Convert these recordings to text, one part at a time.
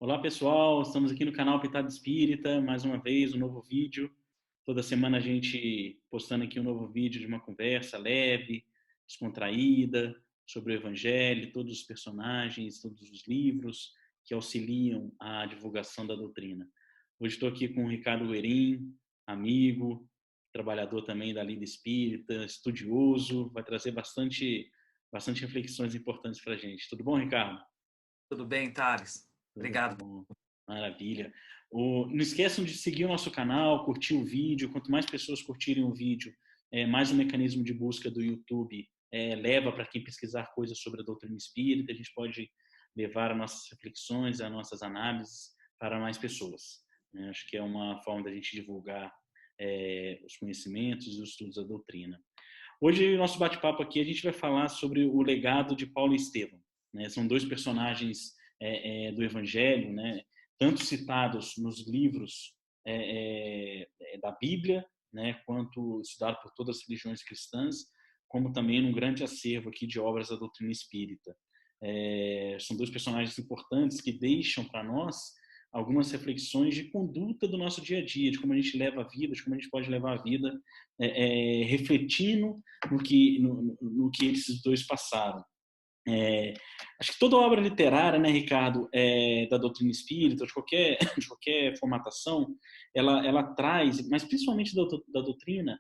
Olá pessoal, estamos aqui no canal Pitada Espírita, mais uma vez um novo vídeo. Toda semana a gente postando aqui um novo vídeo de uma conversa leve, descontraída, sobre o Evangelho, todos os personagens, todos os livros que auxiliam a divulgação da doutrina. Hoje estou aqui com o Ricardo Guerin, amigo, trabalhador também da Lida Espírita, estudioso, vai trazer bastante reflexões importantes para a gente. Tudo bom, Ricardo? Tudo bem, Thales? Tudo Obrigado. bom. Maravilha. Não esqueçam de seguir o nosso canal, curtir o vídeo. Quanto mais pessoas curtirem o vídeo, mais um mecanismo de busca do YouTube leva para quem pesquisar coisas sobre a doutrina espírita. A gente pode levar as nossas reflexões, as nossas análises para mais pessoas, né? Acho que é uma forma da gente divulgar os conhecimentos e os estudos da doutrina. Hoje, o nosso bate-papo aqui, a gente vai falar sobre o legado de Paulo e Estevão, né? São dois personagens do Evangelho, né? Tanto citados nos livros da Bíblia, né? Quanto estudado por todas as religiões cristãs, como também num grande acervo aqui de obras da doutrina espírita. São dois personagens importantes que deixam para nós algumas reflexões de conduta do nosso dia a dia, de como a gente leva a vida, de como a gente pode levar a vida refletindo no que esses dois passaram. Acho que toda obra literária, né, Ricardo, da doutrina espírita, de qualquer formatação, ela traz, mas principalmente da doutrina,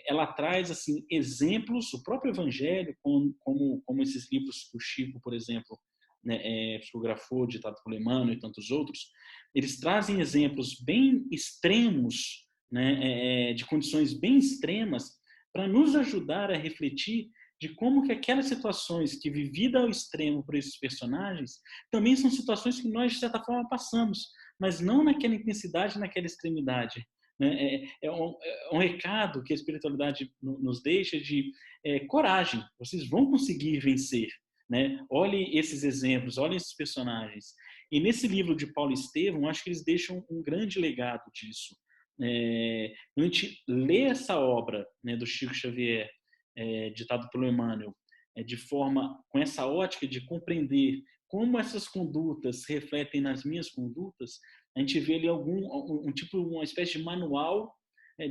ela traz assim exemplos, o próprio Evangelho, como esses livros que o Chico, por exemplo, né, psicografou, ditado por Emmanuel e tantos outros, eles trazem exemplos bem extremos, né, de condições bem extremas, para nos ajudar a refletir de como que aquelas situações que vivida ao extremo por esses personagens também são situações que nós de certa forma passamos, mas não naquela intensidade, naquela extremidade, né? É um recado que a espiritualidade nos deixa de coragem. Vocês vão conseguir vencer, né? Olhe esses exemplos, olhe esses personagens. E nesse livro de Paulo e Estevão, acho que eles deixam um grande legado disso. A gente lê essa obra, né, do Chico Xavier, ditado pelo Emmanuel, de forma, com essa ótica de compreender como essas condutas se refletem nas minhas condutas, a gente vê ali uma espécie de manual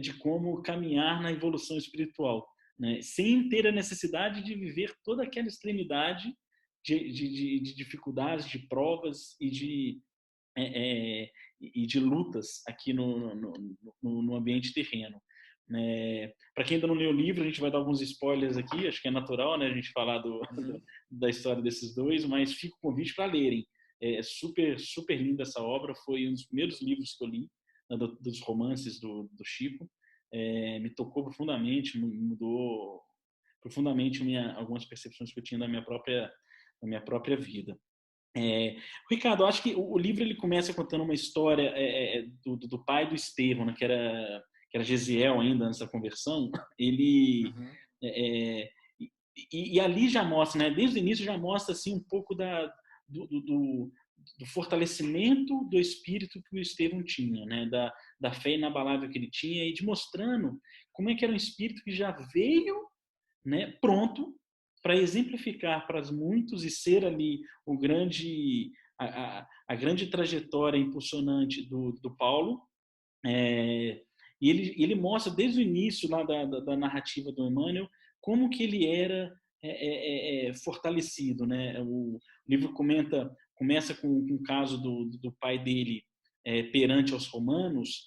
de como caminhar na evolução espiritual, né? Sem ter a necessidade de viver toda aquela extremidade de dificuldades, de provas e de lutas aqui no ambiente terreno. Para quem ainda não leu o livro, a gente vai dar alguns spoilers aqui, acho que é natural, né, a gente falar Uhum. da história desses dois, mas fica o convite para lerem. É super, super linda essa obra, foi um dos primeiros livros que eu li, né, dos romances do Chico. Me tocou profundamente, mudou profundamente algumas percepções que eu tinha da minha própria vida. Ricardo, acho que o livro ele começa contando uma história do pai do Estevão, né, que era Gesiel ainda nessa conversão. Ele Uhum. é, é, e ali já mostra, né, desde o início já mostra assim um pouco do fortalecimento do espírito que o Estevão tinha, né, da fé inabalável que ele tinha e de mostrando como é que era um espírito que já veio, né, pronto para exemplificar para os muitos e ser ali a grande trajetória impulsionante do Paulo. E ele mostra desde o início lá da narrativa do Emmanuel como que ele era fortalecido, né? O livro começa com o caso do pai dele perante aos romanos,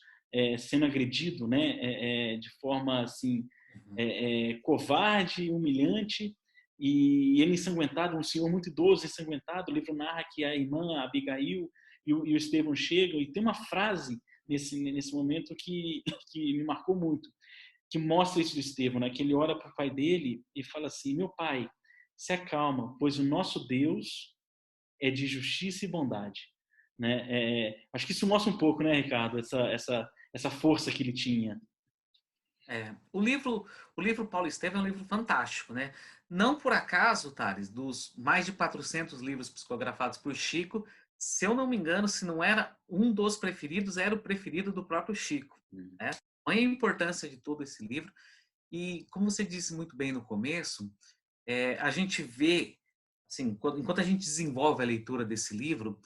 sendo agredido, né? De forma assim Uhum. covarde, humilhante, e ele ensanguentado, um senhor muito idoso, ensanguentado. O livro narra que a irmã a Abigail e o Estevão chegam, e tem uma frase nesse momento que me marcou muito, que mostra isso do Estevão, né? Que ele olha para o pai dele e fala assim: meu pai, se acalma, pois o nosso Deus é de justiça e bondade. Né? Acho que isso mostra um pouco, né, Ricardo, essa força que ele tinha. O livro Paulo Estevam é um livro fantástico, né? Não por acaso, Thales, dos mais de 400 livros psicografados por Chico, se eu não me engano, se não era um dos preferidos, era o preferido do próprio Chico, né? Olha a importância de todo esse livro. E, como você disse muito bem no começo, a gente vê, assim, enquanto a gente desenvolve a leitura desse livro,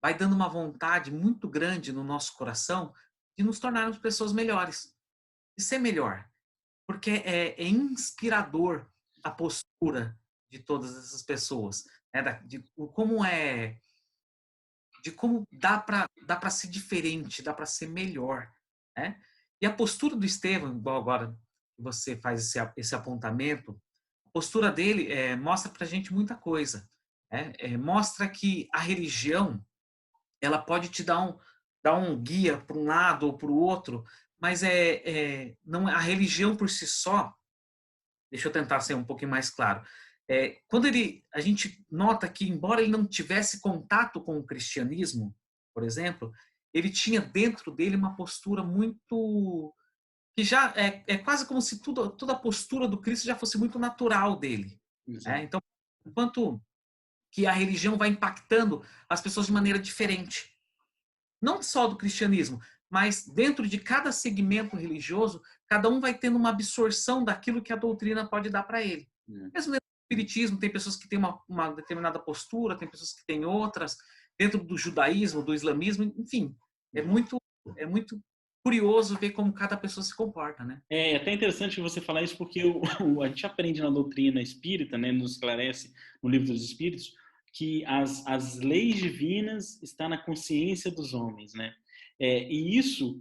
vai dando uma vontade muito grande no nosso coração de nos tornarmos pessoas melhores, de ser melhor. Porque é inspirador a postura de todas essas pessoas, né? De como dá para ser diferente, dá para ser melhor, né? E a postura do Estevão, igual agora que você faz esse apontamento, a postura dele mostra para a gente muita coisa, né? Mostra que a religião ela pode te dar um guia para um lado ou para o outro, mas não, a religião por si só, deixa eu tentar ser um pouquinho mais claro. Quando a gente nota que, embora ele não tivesse contato com o cristianismo, por exemplo, ele tinha dentro dele uma postura muito que já é quase como se toda a postura do Cristo já fosse muito natural dele. Então, enquanto que a religião vai impactando as pessoas de maneira diferente, não só do cristianismo, mas dentro de cada segmento religioso, cada um vai tendo uma absorção daquilo que a doutrina pode dar para ele. Mesmo dentro do espiritismo, tem pessoas que têm uma determinada postura, tem pessoas que têm outras. Dentro do judaísmo, do islamismo, enfim, é muito curioso ver como cada pessoa se comporta, né? É até interessante você falar isso porque a gente aprende na doutrina espírita, né, nos esclarece no livro dos Espíritos, que as leis divinas estão na consciência dos homens, né? E isso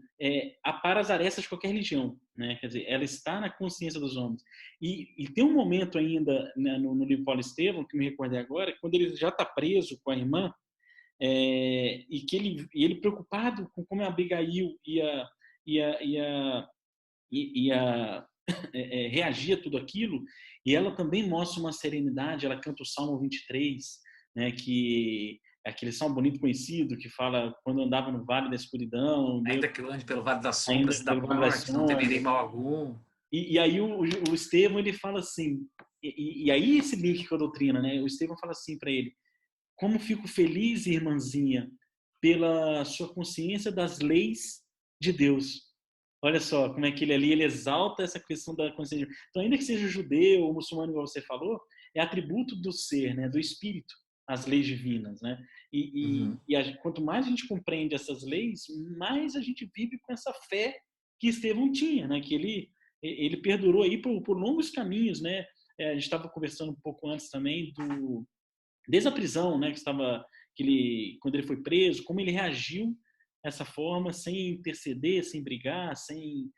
apara as arestas de qualquer religião, né? Quer dizer, ela está na consciência dos homens. E tem um momento ainda, né, no livro Paulo Estevão, que me recordei agora, quando ele já está preso com a irmã, e que ele preocupado com como a Abigail ia reagir a tudo aquilo, e ela também mostra uma serenidade, ela canta o Salmo 23, né, que é aquele salmo bonito conhecido, que fala quando andava no vale da escuridão, Ainda que eu ande pelo vale das ainda sombras e da pelo vale das morte, não sombras. temerei mal algum. E aí o Estevão, ele fala assim, e aí esse link com a doutrina, né, o Estevão fala assim para ele: como fico feliz, irmãzinha, pela sua consciência das leis de Deus. Olha só como é que ele exalta essa questão da consciência. Então, ainda que seja judeu ou muçulmano, igual você falou, é atributo do ser, né, do espírito, as leis divinas, né? Uhum. Quanto mais a gente compreende essas leis, mais a gente vive com essa fé que Estevão tinha, né? Que ele perdurou aí por longos caminhos, né? A gente estava conversando um pouco antes também desde a prisão, né? Quando ele foi preso, como ele reagiu dessa forma, sem interceder, sem brigar, sem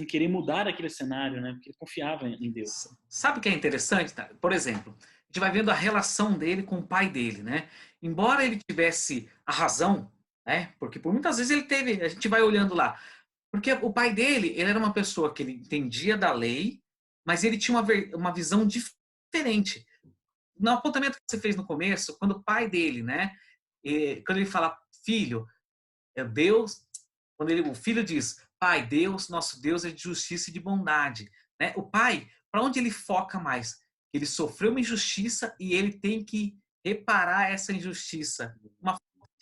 querer mudar aquele cenário, né? Porque ele confiava em Deus. Sabe o que é interessante? Tá? Por exemplo, a gente vai vendo a relação dele com o pai dele, né? Embora ele tivesse a razão, né? Porque por muitas vezes ele teve, a gente vai olhando lá, porque o pai dele, ele era uma pessoa que ele entendia da lei, mas ele tinha uma visão diferente. No apontamento que você fez no começo, quando o pai dele, né? Quando ele fala, filho, é Deus, o filho diz, Pai, Deus, nosso Deus é de justiça e de bondade. Né? O pai, para onde ele foca mais? Ele sofreu uma injustiça e ele tem que reparar essa injustiça.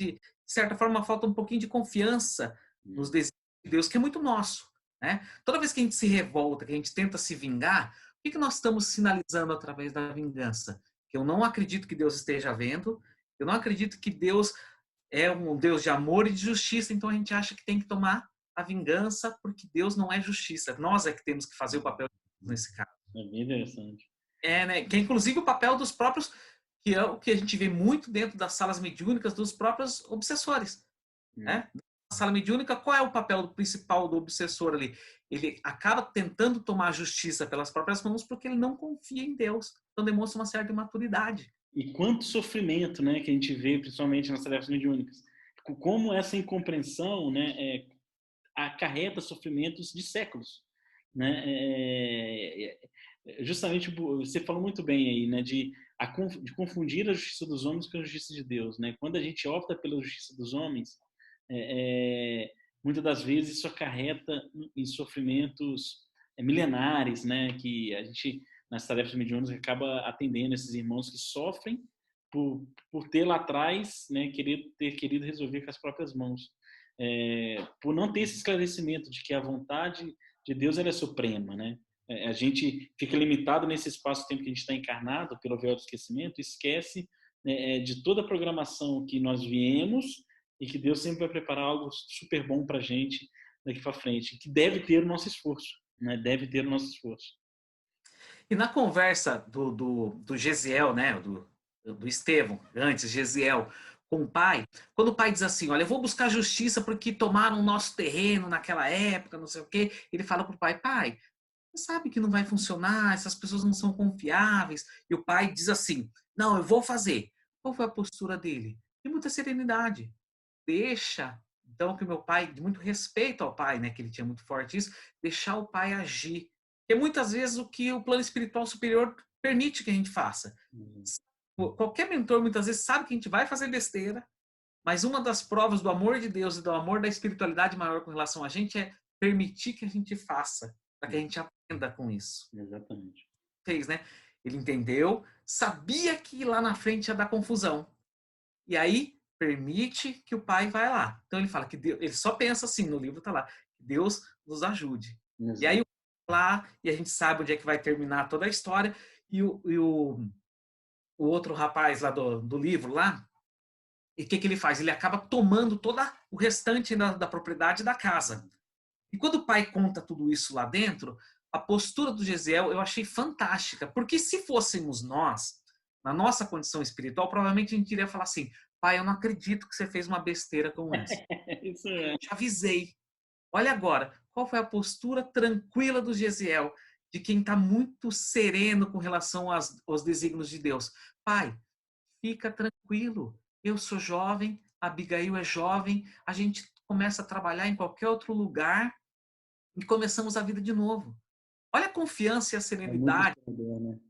De certa forma, falta um pouquinho de confiança nos desígnios de Deus, que é muito nosso. Né? Toda vez que a gente se revolta, que a gente tenta se vingar, o que nós estamos sinalizando através da vingança? Que eu não acredito que Deus esteja vendo, eu não acredito que Deus é um Deus de amor e de justiça, então a gente acha que tem que tomar a vingança porque Deus não é justiça. Nós é que temos que fazer o papel de Deus nesse caso. É bem interessante. Né? Que é inclusive o papel dos próprios, que é o que a gente vê muito dentro das salas mediúnicas dos próprios obsessores. Né? Na sala mediúnica, qual é o papel principal do obsessor ali? Ele acaba tentando tomar a justiça pelas próprias mãos porque ele não confia em Deus. Então demonstra uma certa imaturidade. E quanto sofrimento, né, que a gente vê, principalmente nas tarefas mediúnicas. Como essa incompreensão, né, acarreta sofrimentos de séculos, né? Justamente você falou muito bem aí, né, de confundir a justiça dos homens com a justiça de Deus, né? Quando a gente opta pela justiça dos homens, muitas das vezes isso acarreta em sofrimentos milenares, né? Que a gente nas tarefas mediúnicas acaba atendendo esses irmãos que sofrem por ter lá atrás, né, ter querido resolver com as próprias mãos. Por não ter esse esclarecimento de que a vontade de Deus ela é suprema, né? A gente fica limitado nesse espaço-tempo que a gente está encarnado pelo véu do esquecimento, esquece de toda a programação que nós viemos e que Deus sempre vai preparar algo super bom para a gente daqui para frente, que deve ter o nosso esforço, né? Deve ter o nosso esforço. E na conversa do Gesiel, né, do Estevão, antes, Gesiel, com o pai, quando o pai diz assim, olha, eu vou buscar justiça porque tomaram o nosso terreno naquela época, não sei o quê, ele fala para o pai, pai, você sabe que não vai funcionar, essas pessoas não são confiáveis, e o pai diz assim, não, eu vou fazer. Qual foi a postura dele? De muita serenidade. Deixa, então, que o meu pai, de muito respeito ao pai, né, que ele tinha muito forte isso, deixar o pai agir. Porque muitas vezes o que o plano espiritual superior permite que a gente faça. Qualquer mentor muitas vezes sabe que a gente vai fazer besteira, mas uma das provas do amor de Deus e do amor da espiritualidade maior com relação a gente é permitir que a gente faça, para que a gente aprenda com isso. Exatamente. Fez, né? Ele entendeu, sabia que lá na frente ia dar confusão. E aí permite que o pai vai lá. Então ele fala que Deus, ele só pensa assim, no livro tá lá, que Deus nos ajude. Exato. E aí lá, e a gente sabe onde é que vai terminar toda a história, e o outro rapaz lá do livro lá, e o que ele faz? Ele acaba tomando todo o restante da propriedade da casa. E quando o pai conta tudo isso lá dentro, a postura do Gesiel eu achei fantástica, porque se fôssemos nós, na nossa condição espiritual, provavelmente a gente iria falar assim, pai, eu não acredito que você fez uma besteira como essa. Isso é. Eu te avisei. Olha agora, qual foi a postura tranquila do Gesiel, de quem está muito sereno com relação aos desígnios de Deus. Pai, fica tranquilo, eu sou jovem, a Abigail é jovem, a gente começa a trabalhar em qualquer outro lugar e começamos a vida de novo. Olha a confiança e a serenidade. Né?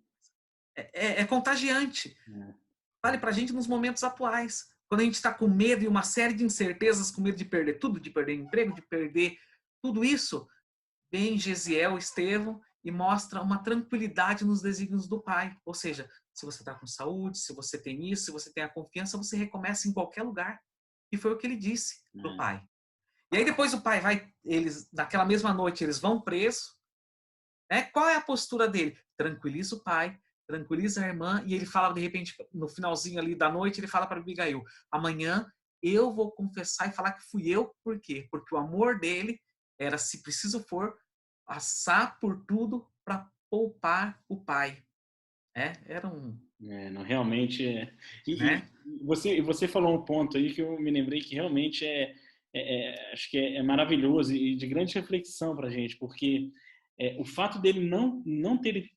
É contagiante. É. Vale para a gente nos momentos atuais. Quando a gente está com medo e uma série de incertezas, com medo de perder tudo, de perder emprego, de perder tudo isso, vem Gesiel, Estevão, e mostra uma tranquilidade nos desígnios do Pai. Ou seja, se você está com saúde, se você tem isso, se você tem a confiança, você recomeça em qualquer lugar. E foi o que ele disse para o pai. E aí depois o pai vai, eles naquela mesma noite eles vão presos. Né? Qual é a postura dele? Tranquiliza o pai, tranquiliza a irmã, e ele fala de repente no finalzinho ali da noite, ele fala para Abigail: amanhã eu vou confessar e falar que fui eu. Por quê? Porque o amor dele era, se preciso for, passar por tudo para poupar o pai. Era um... Não, realmente Né? você falou um ponto aí que eu me lembrei que realmente acho que é maravilhoso e de grande reflexão para a gente, porque o fato dele não ter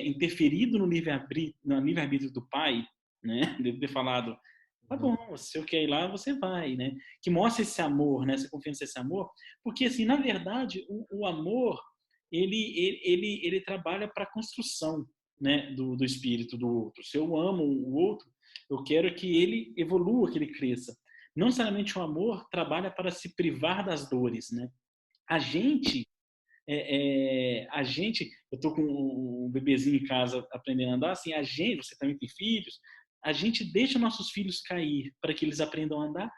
interferido no livre-arbítrio do pai, né? Dele ter falado, tá bom, se eu quer ir lá, você vai, né? Que mostra esse amor, né? Essa confiança, esse amor, porque assim, na verdade, o amor ele trabalha para a construção, né, do espírito do outro. Se eu amo o outro, eu quero que ele evolua, que ele cresça. Não necessariamente o amor trabalha para se privar das dores, né? A gente, eu tô com um bebezinho em casa aprendendo a andar, assim, você também tem filhos, a gente deixa nossos filhos cair para que eles aprendam a andar.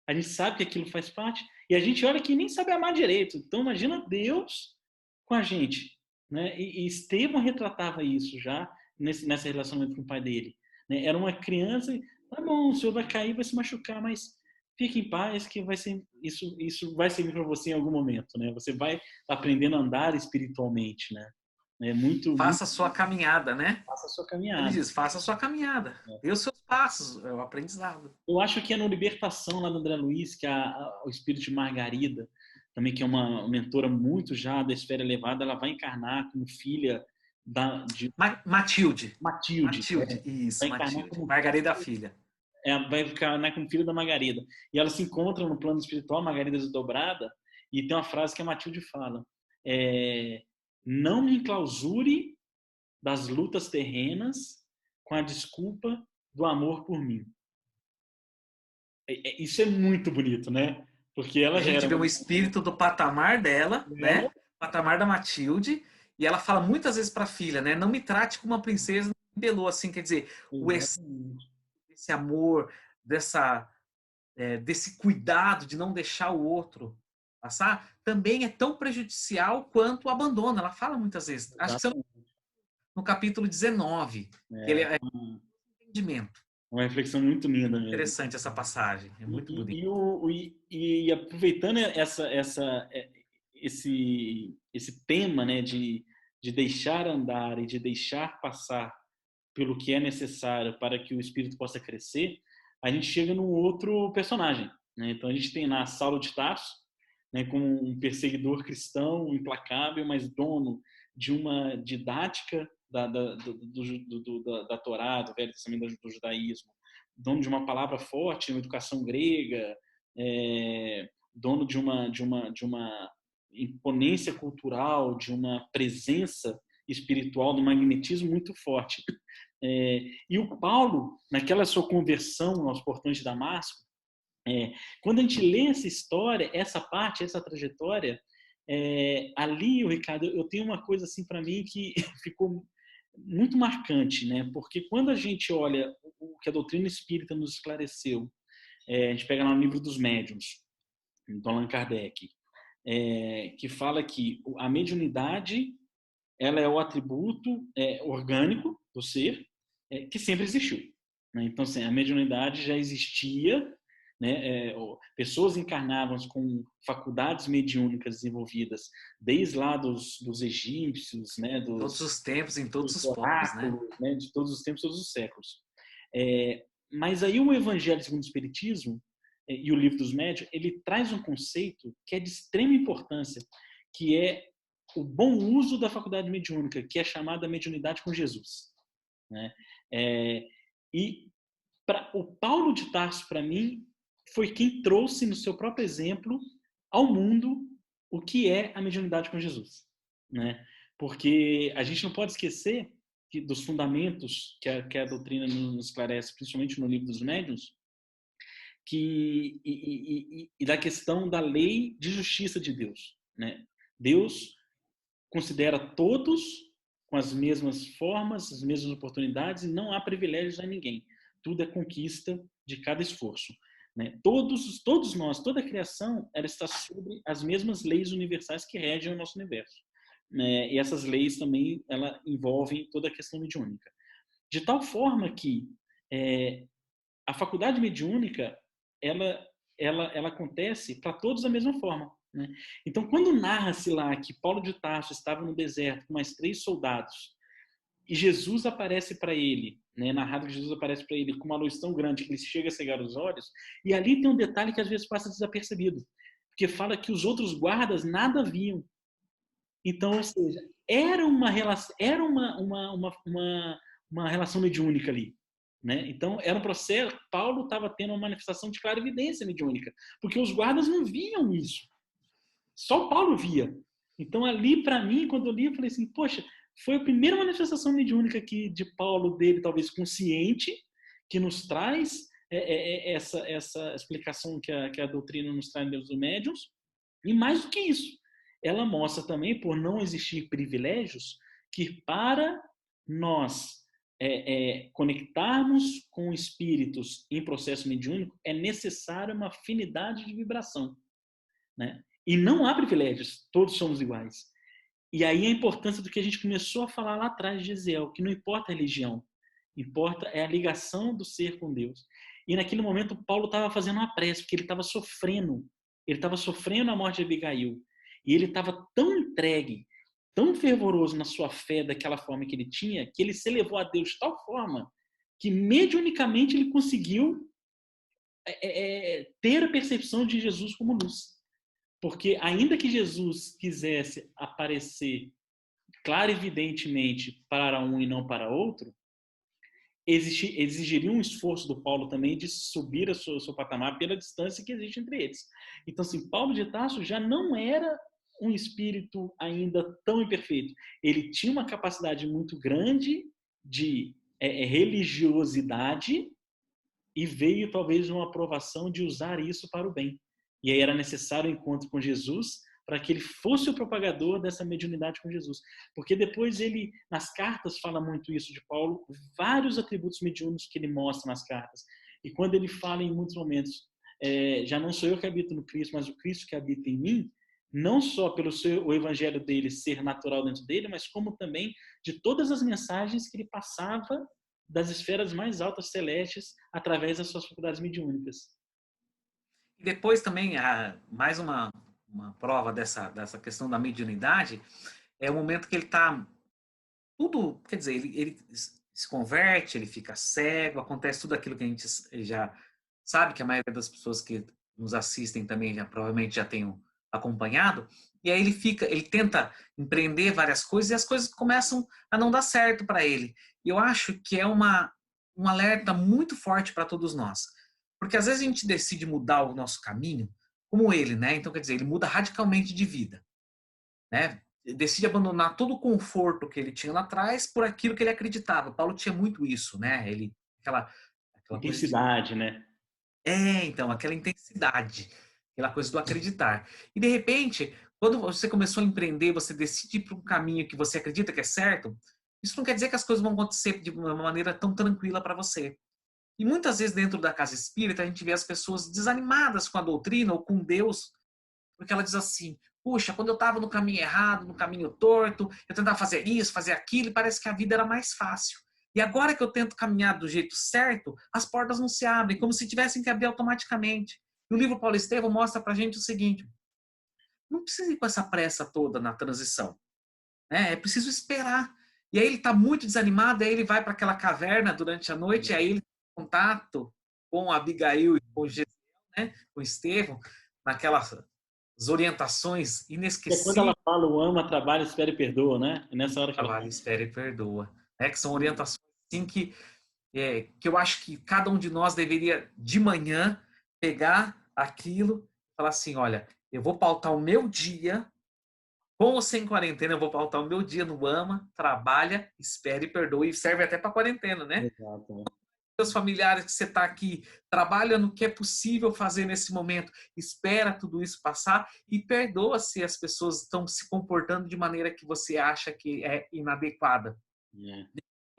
A gente sabe que aquilo faz parte e a gente olha que nem sabe amar direito. Então imagina Deus com a gente, né? E Estevão retratava isso já nessa relacionamento com o pai dele, né? Era uma criança, tá bom, o senhor vai cair, vai se machucar, mas fique em paz que vai ser isso vai servir para você em algum momento, né? Você vai aprendendo a andar espiritualmente, né? É muito Faça a sua caminhada, né? faça a sua Ele caminhada. diz, faça a sua caminhada. Dê os seus passos, é o aprendizado. Eu acho que é no Libertação, lá do André Luiz, que o espírito de Margarida, também que é uma mentora muito já da esfera elevada, ela vai encarnar como filha de Matilde. Matilde. Matilde, Vai isso, encarnar Matilde. como Margarida filha. vai encarnar como filha da Margarida. E elas se encontram no plano espiritual, Margarida desdobrada, e tem uma frase que a Matilde fala: não me enclausure das lutas terrenas com a desculpa do amor por mim. Isso é muito bonito, né? Porque ela A já gente era vê um espírito do patamar dela, né? Patamar da Matilde, e ela fala muitas vezes para a filha, né? Não me trate como uma princesa belô, assim, quer dizer, esse amor, desse cuidado de não deixar o outro passar, também é tão prejudicial quanto o abandono. Ela fala muitas vezes. Acho que no capítulo 19, que ele entendimento. Uma reflexão muito linda mesmo. Interessante essa passagem, é muito bonito. E aproveitando esse tema, né, de deixar andar e de deixar passar pelo que é necessário para que o espírito possa crescer, a gente chega num outro personagem, né? Então a gente tem lá Saulo de Tarso, né, como um perseguidor cristão implacável, mas dono de uma didática da Torá, do Velho Testamento, do judaísmo, dono de uma palavra forte, uma educação grega, dono de uma imponência cultural, de uma presença espiritual, de um magnetismo muito forte. E o Paulo, naquela sua conversão aos portões de Damasco, quando a gente lê essa história, essa parte, essa trajetória, ali, o Ricardo, eu tenho uma coisa assim para mim que ficou muito marcante, né? Porque quando a gente olha o que a doutrina espírita nos esclareceu, a gente pega lá no livro dos médiuns, do Allan Kardec, que fala que a mediunidade ela é o atributo orgânico do ser que sempre existiu, né? Então, assim, a mediunidade já existia, né? Pessoas encarnavam com faculdades mediúnicas desenvolvidas desde lá dos egípcios, né? Todos os tempos, em todos Dos os povos, né? oráculos, né? De todos os tempos, todos os séculos. Mas aí o Evangelho segundo o Espiritismo e o Livro dos Médiuns, ele traz um conceito que é de extrema importância, que é o bom uso da faculdade mediúnica, que é chamada mediunidade com Jesus, né? E o Paulo de Tarso, para mim, foi quem trouxe no seu próprio exemplo ao mundo o que é a mediunidade com Jesus, né? Porque a gente não pode esquecer dos fundamentos que a doutrina nos esclarece, principalmente no Livro dos Médiuns, e da questão da lei de justiça de Deus, né? Deus considera todos com as mesmas formas, as mesmas oportunidades, e não há privilégios a ninguém. Tudo é conquista de cada esforço, né? Todos nós, toda a criação, ela está sobre as mesmas leis universais que regem o nosso universo, né? E essas leis também ela envolvem toda a questão mediúnica. De tal forma que a faculdade mediúnica ela acontece para todos da mesma forma, né? Então, quando narra-se lá que Paulo de Tarso estava no deserto com mais 3 soldados e Jesus aparece para ele, né? Narrado que Jesus aparece para ele com uma luz tão grande que ele chega a cegar os olhos, e ali tem um detalhe que às vezes passa desapercebido, porque fala que os outros guardas nada viam. Então, ou seja, era uma relação, era uma relação mediúnica ali, né? Então, era um processo. Paulo estava tendo uma manifestação de clara evidência mediúnica, porque os guardas não viam isso. Só Paulo via. Então, ali, para mim, quando eu li, eu falei assim: poxa, foi a primeira manifestação mediúnica aqui de Paulo, dele, talvez consciente, que nos traz essa explicação que a doutrina nos traz dos médiuns. E mais do que isso, ela mostra também, por não existir privilégios, que para nós conectarmos com espíritos em processo mediúnico é necessária uma afinidade de vibração, né? E não há privilégios, todos somos iguais. E aí a importância do que a gente começou a falar lá atrás de Gesiel, que não importa a religião, importa é a ligação do ser com Deus. E naquele momento Paulo estava fazendo uma prece, porque ele estava sofrendo. Ele estava sofrendo a morte de Abigail. E ele estava tão entregue, tão fervoroso na sua fé, daquela forma que ele tinha, que ele se elevou a Deus de tal forma que mediunicamente ele conseguiu ter a percepção de Jesus como luz. Porque ainda que Jesus quisesse aparecer claro e evidentemente para um e não para outro, exigiria um esforço do Paulo também de subir o seu patamar pela distância que existe entre eles. Então, assim, Paulo de Tarso já não era um espírito ainda tão imperfeito. Ele tinha uma capacidade muito grande de religiosidade e veio talvez uma aprovação de usar isso para o bem. E aí era necessário o encontro com Jesus para que ele fosse o propagador dessa mediunidade com Jesus. Porque depois ele, nas cartas, fala muito isso de Paulo, vários atributos mediúnicos que ele mostra nas cartas. E quando ele fala em muitos momentos, já não sou eu que habito no Cristo, mas o Cristo que habita em mim, não só pelo o evangelho dele ser natural dentro dele, mas como também de todas as mensagens que ele passava das esferas mais altas celestes através das suas faculdades mediúnicas. E depois também, mais uma prova dessa questão da mediunidade, é o momento que ele está tudo, quer dizer, ele se converte, ele fica cego, acontece tudo aquilo que a gente já sabe, que a maioria das pessoas que nos assistem também já provavelmente já tenham acompanhado, e aí ele tenta empreender várias coisas e as coisas começam a não dar certo para ele. E eu acho que é um alerta muito forte para todos nós. Porque às vezes a gente decide mudar o nosso caminho, como ele, né? Então, quer dizer, ele muda radicalmente de vida, né? Decide abandonar todo o conforto que ele tinha lá atrás por aquilo que ele acreditava. Paulo tinha muito isso, né? Aquela coisa de... Intensidade, né? Então, aquela intensidade, aquela coisa do acreditar. E de repente, quando você começou a empreender, você decide ir para um caminho que você acredita que é certo, isso não quer dizer que as coisas vão acontecer de uma maneira tão tranquila para você. E muitas vezes dentro da casa espírita a gente vê as pessoas desanimadas com a doutrina ou com Deus, porque ela diz assim: puxa, quando eu estava no caminho errado, no caminho torto, eu tentava fazer isso, fazer aquilo, e parece que a vida era mais fácil. E agora que eu tento caminhar do jeito certo, as portas não se abrem, como se tivessem que abrir automaticamente. E o livro Paulo Estevam mostra pra gente o seguinte: não precisa ir com essa pressa toda na transição, né? É preciso esperar. E aí ele está muito desanimado, aí ele vai para aquela caverna durante a noite, e aí ele tem contato com Abigail e com Gesiel, né? Com Estevão, naquelas orientações E é quando ela inesquecíveis. fala o ama, trabalha, espera e perdoa, né? É nessa hora que ela Trabalha, fala. espera e perdoa. Né? Que são orientações assim que eu acho que cada um de nós deveria, de manhã, pegar aquilo e falar assim: olha, eu vou pautar o meu dia, com ou sem quarentena, eu vou pautar o meu dia no ama, trabalha, espera e perdoa. E serve até para quarentena, né? Exato. Seus familiares que você está aqui, trabalha no que é possível fazer nesse momento, espera tudo isso passar e perdoa se as pessoas estão se comportando de maneira que você acha que é inadequada. É.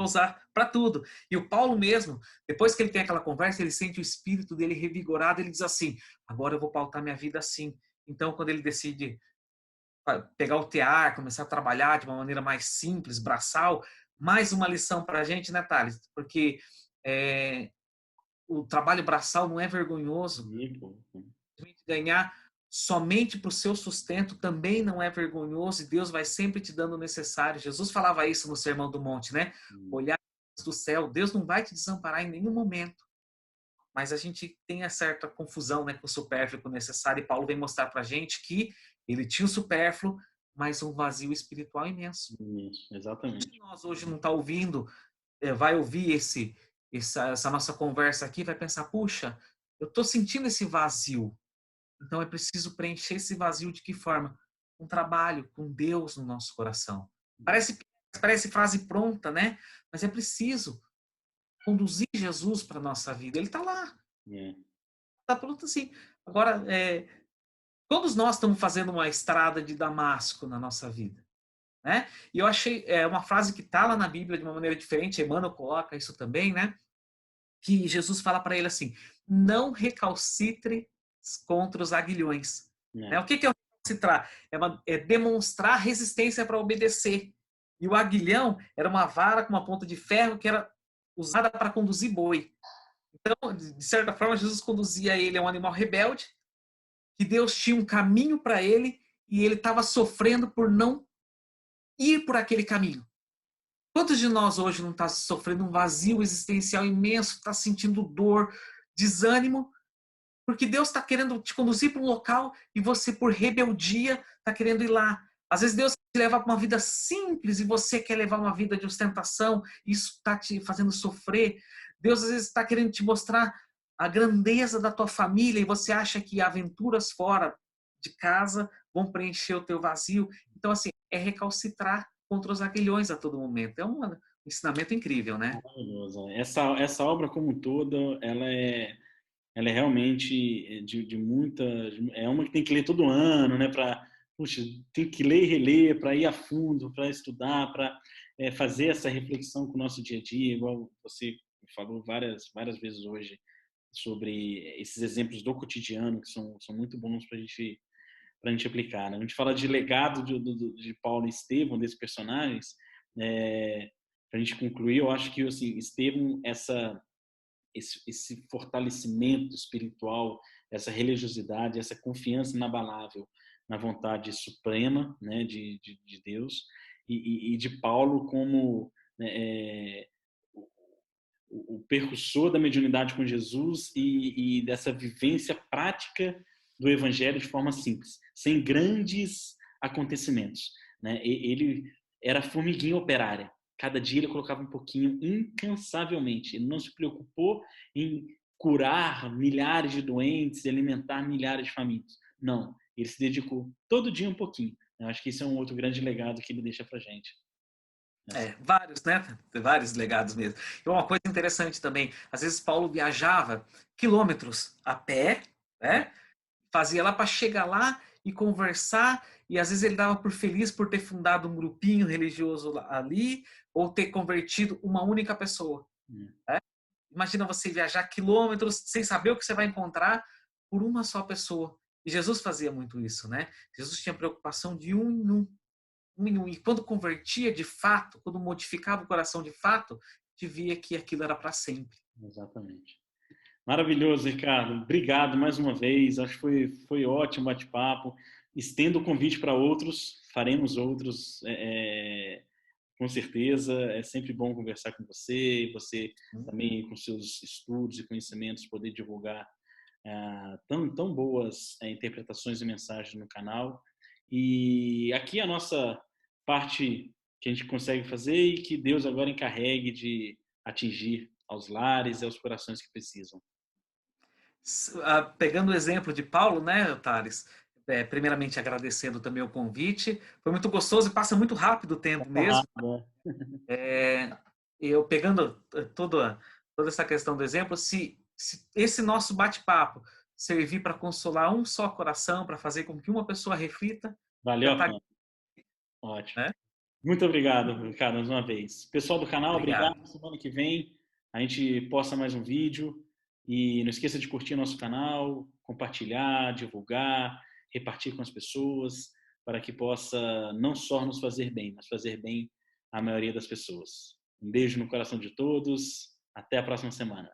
Usar para tudo. E o Paulo mesmo, depois que ele tem aquela conversa, ele sente o espírito dele revigorado, ele diz assim: agora eu vou pautar minha vida assim. Então, quando ele decide pegar o tear, começar a trabalhar de uma maneira mais simples, braçal, mais uma lição para a gente, né, Thales? Porque o trabalho braçal não é vergonhoso. Ganhar somente para o seu sustento também não é vergonhoso e Deus vai sempre te dando o necessário. Jesus falava isso no Sermão do Monte, né? Olhar do céu, Deus não vai te desamparar em nenhum momento. Mas a gente tem a certa confusão, né, com o supérfluo e com o necessário, e Paulo vem mostrar para a gente que ele tinha o supérfluo, mas um vazio espiritual imenso. Isso, exatamente. Se nós hoje não está ouvindo, vai ouvir essa nossa conversa aqui, vai pensar: puxa, eu estou sentindo esse vazio. Então é preciso preencher esse vazio de que forma? Com trabalho, com Deus no nosso coração. Parece frase pronta, né? Mas é preciso conduzir Jesus para a nossa vida. Ele está lá. Está pronto assim. Agora, todos nós estamos fazendo uma estrada de Damasco na nossa vida. Né? E eu achei uma frase que está lá na Bíblia de uma maneira diferente, Emmanuel coloca isso também, né? Que Jesus fala para ele assim: não recalcitre contra os aguilhões. Né? O que é o recalcitrar? É demonstrar resistência para obedecer. E o aguilhão era uma vara com uma ponta de ferro que era usada para conduzir boi. Então, de certa forma, Jesus conduzia ele a um animal rebelde, que Deus tinha um caminho para ele e ele estava sofrendo por não ir por aquele caminho. Quantos de nós hoje não está sofrendo um vazio existencial imenso, está sentindo dor, desânimo, porque Deus está querendo te conduzir para um local e você, por rebeldia, está querendo ir lá. Às vezes Deus te leva para uma vida simples e você quer levar uma vida de ostentação, isso está te fazendo sofrer. Deus às vezes está querendo te mostrar a grandeza da tua família e você acha que aventuras fora de casa vão preencher o teu vazio. Então, assim, é recalcitrar contra os aguilhões a todo momento. É um ensinamento incrível, né? Maravilhoso. Essa obra como um todo, ela é realmente de muita... É uma que tem que ler todo ano, né? Puxa, tem que ler e reler para ir a fundo, para estudar, para fazer essa reflexão com o nosso dia a dia, igual você falou várias vezes hoje sobre esses exemplos do cotidiano que são muito bons para a gente aplicar. Né? A gente fala de legado de Paulo e Estevão, desses personagens, para a gente concluir, eu acho que assim, Estevão, esse fortalecimento espiritual, essa religiosidade, essa confiança inabalável na vontade suprema, né, de Deus, e de Paulo como, né, o percussor da mediunidade com Jesus e dessa vivência prática do Evangelho de forma simples, sem grandes acontecimentos, né? Ele era formiguinha operária. Cada dia ele colocava um pouquinho incansavelmente. Ele não se preocupou em curar milhares de doentes e alimentar milhares de famintos. Não, ele se dedicou todo dia um pouquinho. Eu acho que isso é um outro grande legado que ele deixa para gente. Vários, né? Vários legados mesmo. E uma coisa interessante também, às vezes Paulo viajava quilômetros a pé, né? Fazia lá para chegar lá e conversar, e às vezes ele dava por feliz por ter fundado um grupinho religioso ali, ou ter convertido uma única pessoa. Né? Imagina você viajar quilômetros sem saber o que você vai encontrar por uma só pessoa. E Jesus fazia muito isso, né? Jesus tinha preocupação de um em um. E quando convertia de fato, quando modificava o coração de fato, te via que aquilo era para sempre. Exatamente. Maravilhoso, Ricardo. Obrigado mais uma vez. Acho que foi ótimo bate-papo. Estendo o convite para outros, faremos outros, com certeza. É sempre bom conversar com você, e você também com seus estudos e conhecimentos poder divulgar tão boas interpretações e mensagens no canal. E aqui a nossa parte que a gente consegue fazer e que Deus agora encarregue de atingir aos lares e aos corações que precisam. Pegando o exemplo de Paulo, né, Thales? Primeiramente agradecendo também o convite. Foi muito gostoso e passa muito rápido o tempo mesmo. Eu pegando toda essa questão do exemplo, se esse nosso bate-papo servir para consolar um só coração, para fazer com que uma pessoa reflita, Valeu já a está, pena. Ótimo. né? Muito obrigado, Ricardo, mais uma vez. Pessoal do canal, obrigado. Obrigado. Semana que vem a gente posta mais um vídeo. E não esqueça de curtir nosso canal, compartilhar, divulgar, repartir com as pessoas, para que possa não só nos fazer bem, mas fazer bem à maioria das pessoas. Um beijo no coração de todos. Até a próxima semana.